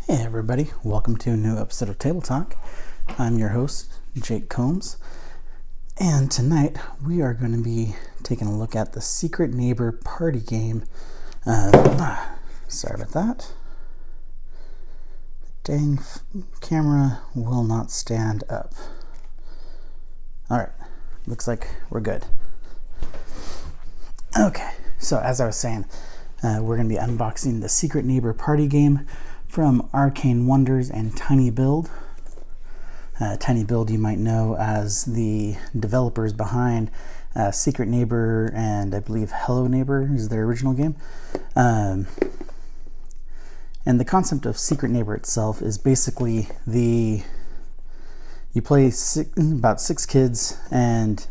Hey everybody, welcome to a new episode of Table Talk. I'm your host, Jake Combs, and tonight we are going to be taking a look at the Secret Neighbor party game. Sorry about that. The dang camera will not stand up. Alright, looks like we're good. Okay, so as I was saying, we're going to be unboxing the Secret Neighbor party game from Arcane Wonders and Tiny Build. Tiny Build you might know as the developers behind Secret Neighbor and I believe Hello Neighbor is their original game. And the concept of Secret Neighbor itself is basically you play about six kids, and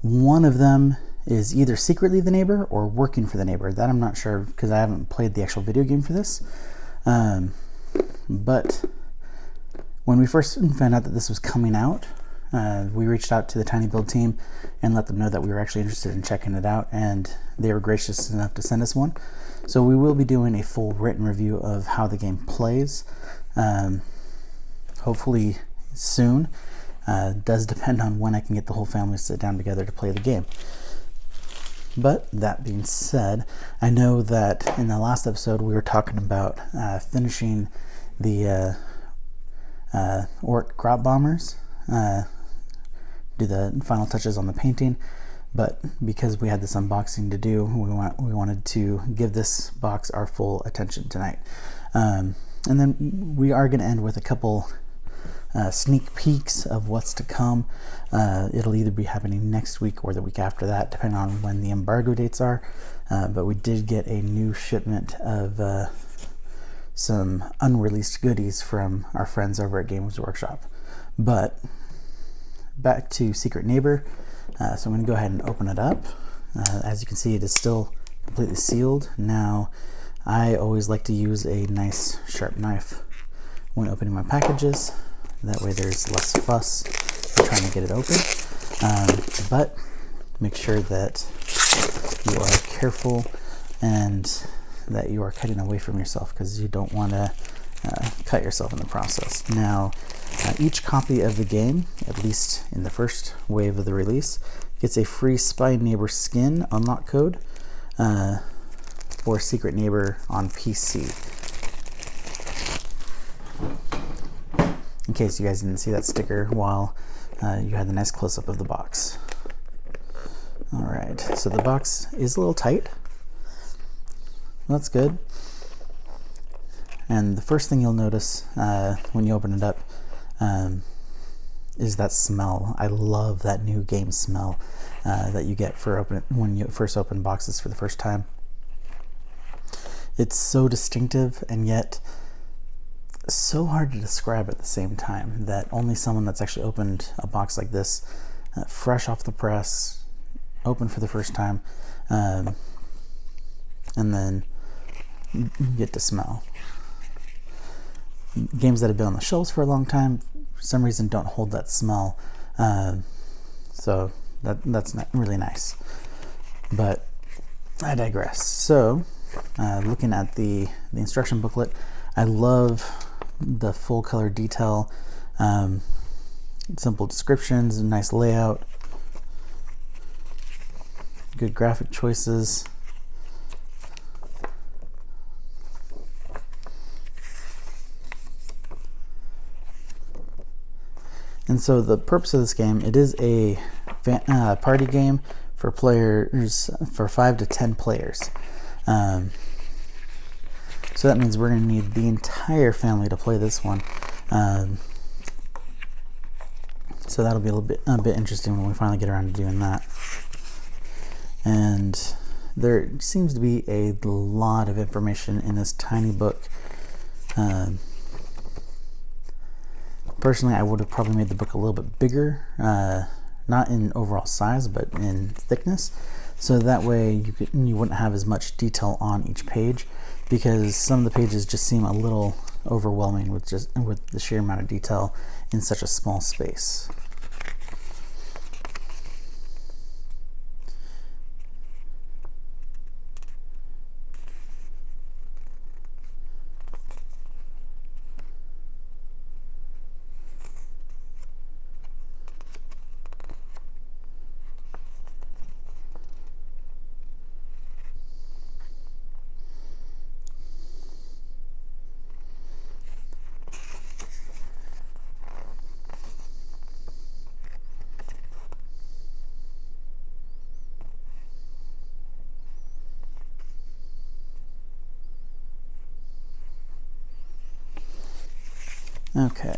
one of them is either secretly the neighbor or working for the neighbor. That I'm not sure because I haven't played the actual video game for this. But when we first found out that this was coming out, we reached out to the Tiny Build team and let them know that we were actually interested in checking it out, and they were gracious enough to send us one. So we will be doing a full written review of how the game plays, hopefully soon. It does depend on when I can get the whole family to sit down together to play the game. But that being said, I know that in the last episode we were talking about finishing the Orc Grot Bombers, do the final touches on the painting, but because we had this unboxing to do, we wanted to give this box our full attention tonight. And then we are going to end with a couple sneak peeks of what's to come. It'll either be happening next week or the week after that, depending on when the embargo dates are. But we did get a new shipment of some unreleased goodies from our friends over at Games Workshop. But back to Secret Neighbor. So I'm going to go ahead and open it up. As you can see, it is still completely sealed. Now, I always like to use a nice sharp knife when opening my packages. That way there's less fuss trying to get it open. But make sure that you are careful and that you are cutting away from yourself, because you don't want to cut yourself in the process. Now, each copy of the game, at least in the first wave of the release, gets a free Spy Neighbor skin unlock code for Secret Neighbor on PC. In case you guys didn't see that sticker while you had the nice close-up of the box. Alright, so the box is a little tight. That's good. And the first thing you'll notice when you open it up is that smell. I love that new game smell that you get when you first open boxes for the first time. It's so distinctive and yet so hard to describe at the same time, that only someone that's actually opened a box like this, fresh off the press, open for the first time, and then you get to smell. Games that have been on the shelves for a long time, for some reason, don't hold that smell, so that's not really nice. But I digress. So, looking at the instruction booklet, I love the full color detail, simple descriptions, a nice layout, good graphic choices. And so the purpose of this game, it is a party game for players, for 5 to 10 players. So that means we're going to need the entire family to play this one. So that'll be a bit interesting when we finally get around to doing that. And there seems to be a lot of information in this tiny book. Personally, I would have probably made the book a little bit bigger, not in overall size, but in thickness. So that way you wouldn't have as much detail on each page, because some of the pages just seem a little overwhelming with the sheer amount of detail in such a small space. Okay.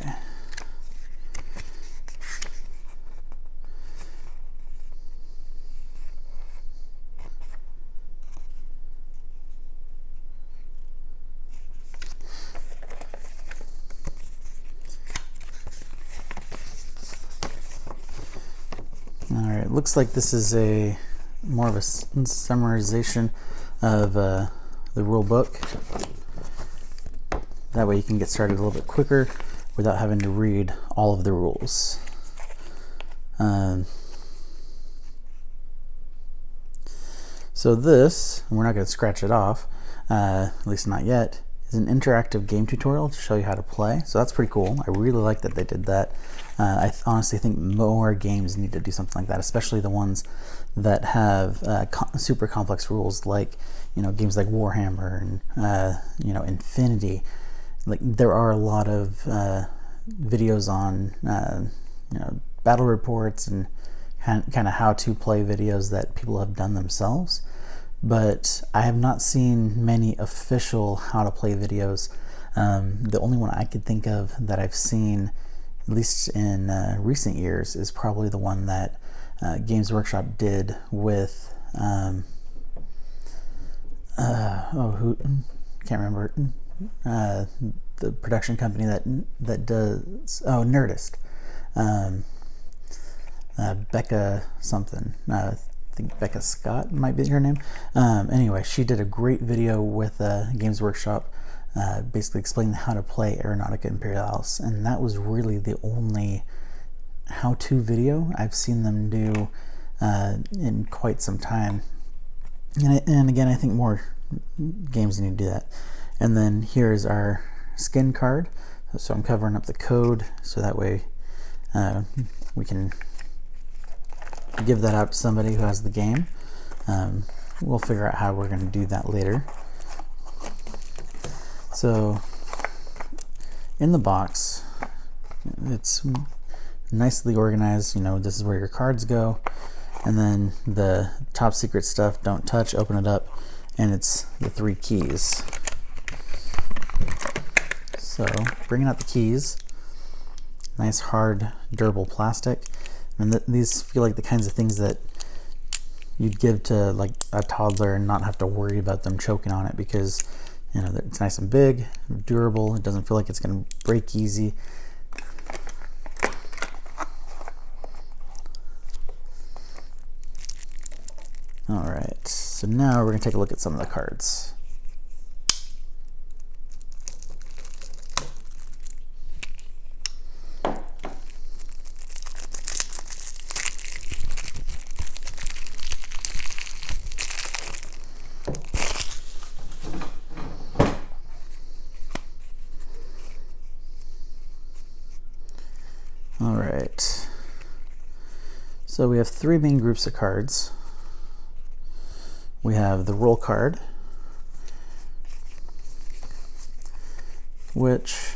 Alright, looks like this is a more of a summarization of the rule book. That way you can get started a little bit quicker without having to read all of the rules. So this, and we're not going to scratch it off, at least not yet, is an interactive game tutorial to show you how to play. So that's pretty cool. I really like that they did that. I honestly think more games need to do something like that, especially the ones that have super complex rules, like games like Warhammer and Infinity. Like there are a lot of videos on battle reports and kind of how to play videos that people have done themselves, but I have not seen many official how to play videos. The only one I could think of that I've seen, at least in recent years, is probably the one that Games Workshop did with who can't remember the production company that does Nerdist. Becca something. I think Becca Scott might be her name. Anyway, she did a great video with Games Workshop, basically explaining how to play Aeronautica Imperialis, and that was really the only how-to video I've seen them do in quite some time. And again, I think more games need to do that. And then here's our skin card. So I'm covering up the code so that way we can give that out to somebody who has the game. We'll figure out how we're going to do that later. So in the box, it's nicely organized. This is where your cards go, and then the top secret stuff, don't touch, open it up, and it's the 3 keys. So bringing out the keys, nice hard durable plastic, and these feel like the kinds of things that you'd give to like a toddler and not have to worry about them choking on it, because it's nice and big, durable, it doesn't feel like it's going to break easy. Alright, so now we're going to take a look at some of the cards. Alright, so we have 3 main groups of cards. We have the roll card, which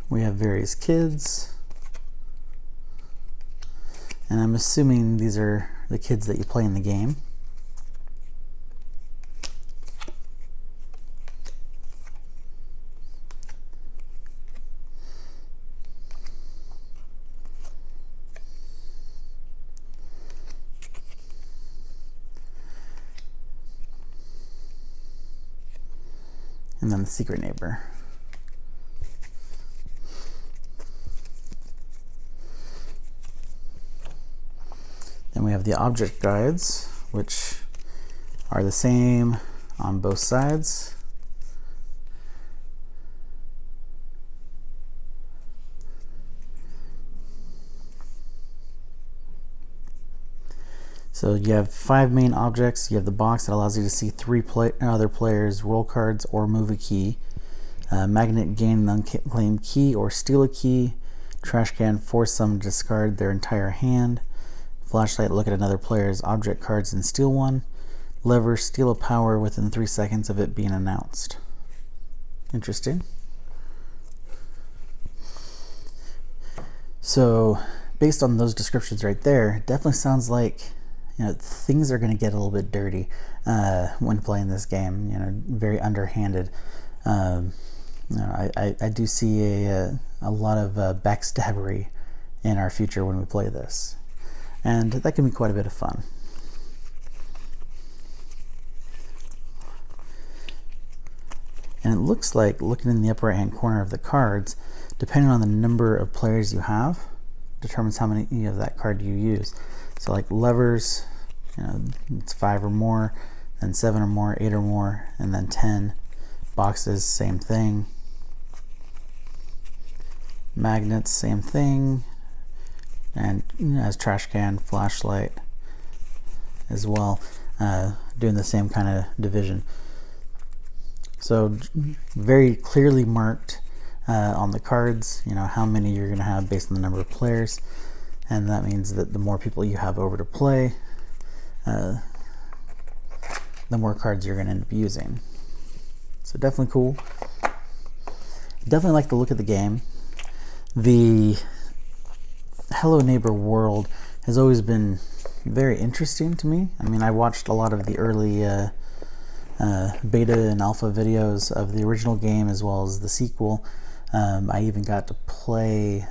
we have various kids, and I'm assuming these are the kids that you play in the game. And then the secret neighbor. Then we have the object guides, which are the same on both sides. So you have 5 main objects. You have the box that allows you to see 3 other players' roll cards or move a key. Magnet, gain an unclaimed key or steal a key. Trash can, force someone to discard their entire hand. Flashlight, look at another player's object cards and steal one. Lever, steal a power within 3 seconds of it being announced. Interesting. So based on those descriptions right there, it definitely sounds like things are going to get a little bit dirty when playing this game. Very underhanded. I do see a lot of backstabbery in our future when we play this, and that can be quite a bit of fun. And it looks like, looking in the upper right hand corner of the cards, depending on the number of players you have, determines how many of that card you use. So like levers, it's 5 or more, then 7 or more, 8 or more, and then 10. Boxes, same thing. Magnets, same thing. And as trash can, flashlight as well, doing the same kind of division. So very clearly marked on the cards, how many you're going to have based on the number of players, and that means that the more people you have over to play, the more cards you're going to end up using. So definitely cool. Definitely like the look of the game. The Hello Neighbor world has always been very interesting to me. I mean, I watched a lot of the early beta and alpha videos of the original game as well as the sequel. I even got to play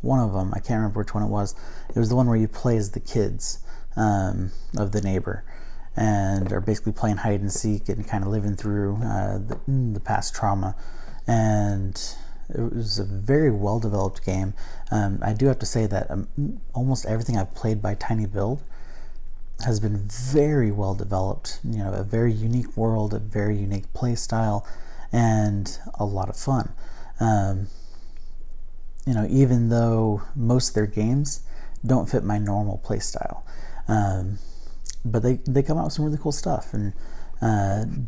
one of them. I can't remember which one it was. It was the one where you play as the kids of the neighbor and are basically playing hide and seek and kind of living through the past trauma. And it was a very well developed game. I do have to say that almost everything I've played by Tiny Build has been very well developed. A very unique world, a very unique play style, and a lot of fun. Even though most of their games don't fit my normal play style, but they come out with some really cool stuff, and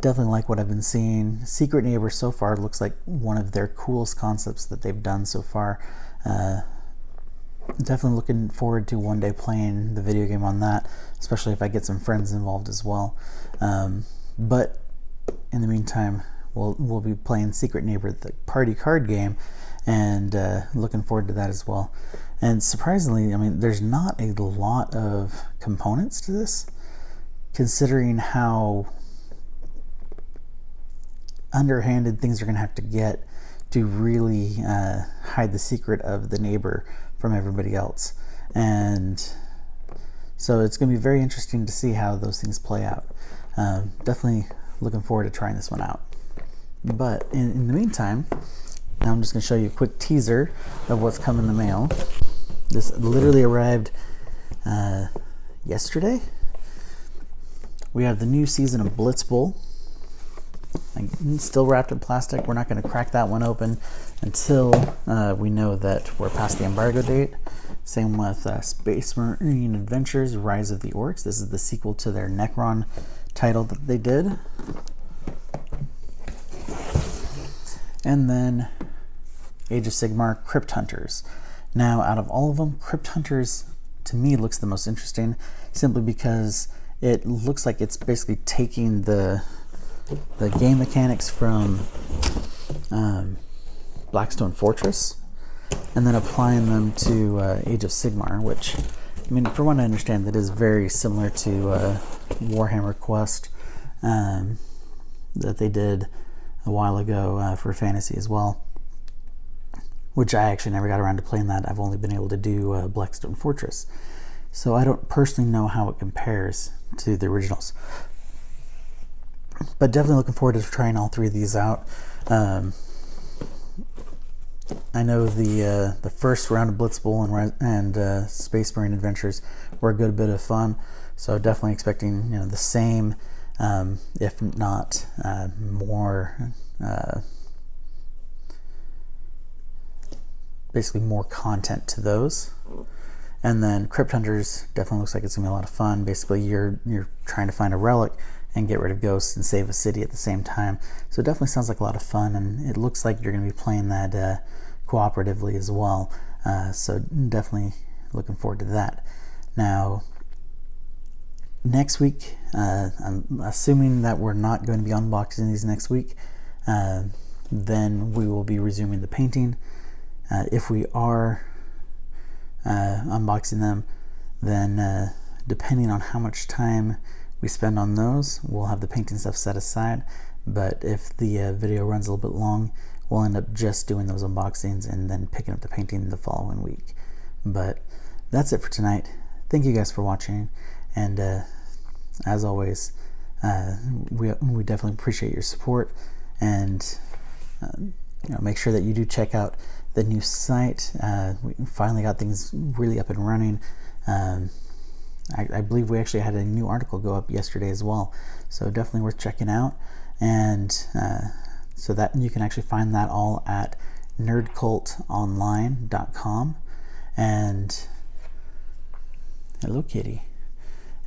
definitely like what I've been seeing. Secret Neighbor so far looks like one of their coolest concepts that they've done so far. Definitely looking forward to one day playing the video game on that, especially if I get some friends involved as well. But in the meantime, we'll be playing Secret Neighbor, the party card game, and looking forward to that as well. And surprisingly, I mean, there's not a lot of components to this, considering how underhanded things are going to have to get to really hide the secret of the neighbor from everybody else. And so it's going to be very interesting to see how those things play out. Definitely looking forward to trying this one out. But in the meantime, now I'm just going to show you a quick teaser of what's come in the mail. This literally arrived yesterday. We have the new season of Blitz Bowl. Still wrapped in plastic. We're not going to crack that one open until we know that we're past the embargo date. Same with Space Marine Adventures Rise of the Orcs. This is the sequel to their Necron title that they did. And then Age of Sigmar Crypt Hunters. Now, out of all of them, Crypt Hunters to me looks the most interesting, simply because it looks like it's basically taking the game mechanics from Blackstone Fortress and then applying them to Age of Sigmar, which, I mean, from what I understand, that is very similar to Warhammer Quest that they did a while ago for fantasy as well, which I actually never got around to playing that. I've only been able to do Blackstone Fortress, so I don't personally know how it compares to the originals. But definitely looking forward to trying all three of these out. I know the first round of Blitz Bowl and Space Marine Adventures were a good bit of fun, so definitely expecting the same, if not more, basically more content to those. And then Crypt Hunters definitely looks like it's gonna be a lot of fun. Basically, you're trying to find a relic and get rid of ghosts and save a city at the same time. So it definitely sounds like a lot of fun, and it looks like you're going to be playing that cooperatively as well. So definitely looking forward to that. Now, next week, I'm assuming that we're not going to be unboxing these next week. Then we will be resuming the painting. If we are unboxing them, then depending on how much time we spend on those, we'll have the painting stuff set aside. but if the video runs a little bit long, we'll end up just doing those unboxings and then picking up the painting the following week. But that's it for tonight. Thank you guys for watching, and as always, we definitely appreciate your support, and make sure that you do check out the new site. We finally got things really up and running. I believe we actually had a new article go up yesterday as well, so definitely worth checking out. And so that you can actually find that all at nerdcultonline.com. And hello kitty.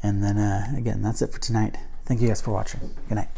And then again, that's it for tonight. Thank you guys for watching. Good night.